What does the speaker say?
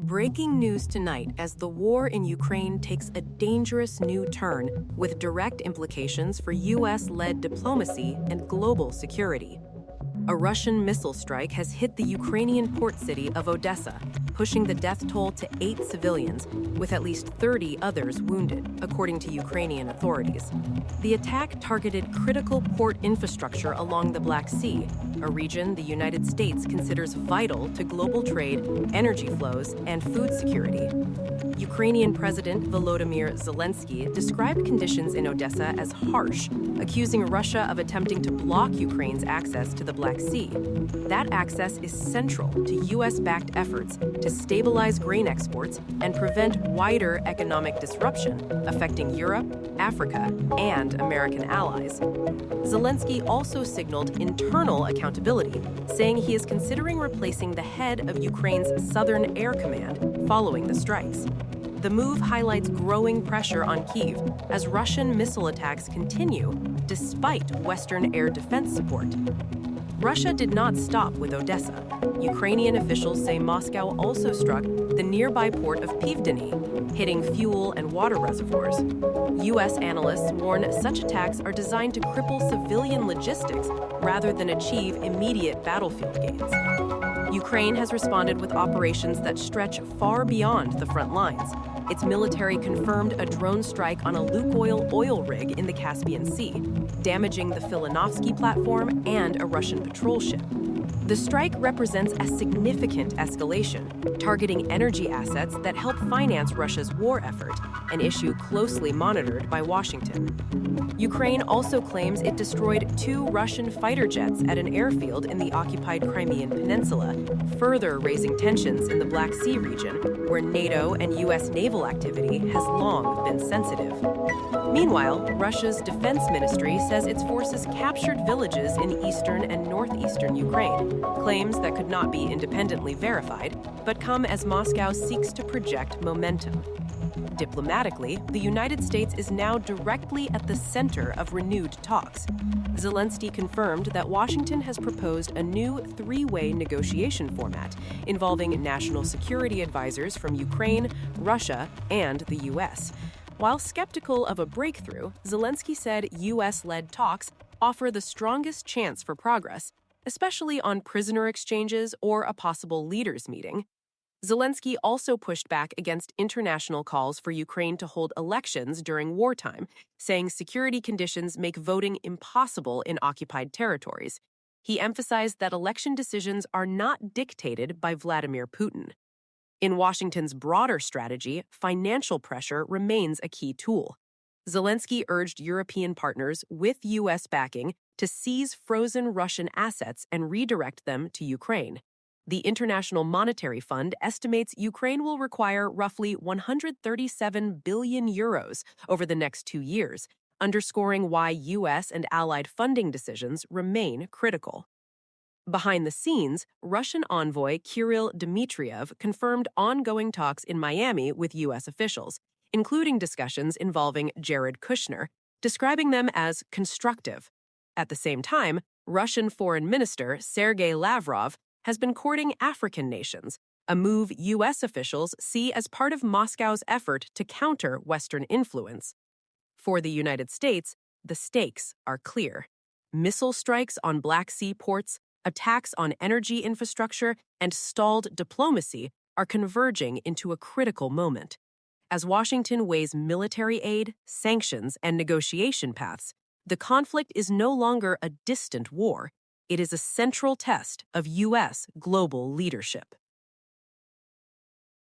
Breaking news tonight as the war in Ukraine takes a dangerous new turn with direct implications for U.S.-led diplomacy and global security. A Russian missile strike has hit the Ukrainian port city of Odesa, pushing the death toll to 8 civilians, with at least 30 others wounded, according to Ukrainian authorities. The attack targeted critical port infrastructure along the Black Sea, a region the United States considers vital to global trade, energy flows, and food security. Ukrainian President Volodymyr Zelensky described conditions in Odesa as harsh, accusing Russia of attempting to block Ukraine's access to the Black Sea. That access is central to U.S.-backed efforts to stabilize grain exports and prevent wider economic disruption affecting Europe, Africa, and American allies. Zelensky also signaled internal accountability, saying he is considering replacing the head of Ukraine's Southern Air Command following the strikes. The move highlights growing pressure on Kyiv as Russian missile attacks continue despite Western air defense support. Russia did not stop with Odesa. Ukrainian officials say Moscow also struck the nearby port of Pivdeny, hitting fuel and water reservoirs. U.S. analysts warn such attacks are designed to cripple civilian logistics rather than achieve immediate battlefield gains. Ukraine has responded with operations that stretch far beyond the front lines. Its military confirmed a drone strike on a Lukoil oil rig in the Caspian Sea, damaging the Filanovsky platform and a Russian patrol ship. The strike represents a significant escalation, targeting energy assets that help finance Russia's war effort, an issue closely monitored by Washington. Ukraine also claims it destroyed 2 Russian fighter jets at an airfield in the occupied Crimean Peninsula, further raising tensions in the Black Sea region, where NATO and U.S. naval activity has long been sensitive. Meanwhile, Russia's defense ministry says its forces captured villages in eastern and northeastern Ukraine, claims that could not be independently verified, but come as Moscow seeks to project momentum. Diplomatically, the United States is now directly at the center of renewed talks. Zelensky confirmed that Washington has proposed a new 3-way negotiation format involving national security advisors from Ukraine, Russia, and the U.S. While skeptical of a breakthrough, Zelensky said U.S.-led talks offer the strongest chance for progress, especially on prisoner exchanges or a possible leaders' meeting. Zelensky also pushed back against international calls for Ukraine to hold elections during wartime, saying security conditions make voting impossible in occupied territories. He emphasized that election decisions are not dictated by Vladimir Putin. In Washington's broader strategy, financial pressure remains a key tool. Zelensky urged European partners with U.S. backing to seize frozen Russian assets and redirect them to Ukraine. The International Monetary Fund estimates Ukraine will require roughly 137 billion euros over the next 2 years, underscoring why U.S. and allied funding decisions remain critical. Behind the scenes, Russian envoy Kirill Dmitriev confirmed ongoing talks in Miami with U.S. officials, including discussions involving Jared Kushner, describing them as constructive. At the same time, Russian Foreign Minister Sergei Lavrov has been courting African nations, a move U.S. officials see as part of Moscow's effort to counter Western influence. For the United States, the stakes are clear. Missile strikes on Black Sea ports, attacks on energy infrastructure, and stalled diplomacy are converging into a critical moment. As Washington weighs military aid, sanctions, and negotiation paths, the conflict is no longer a distant war. It is a central test of U.S. global leadership.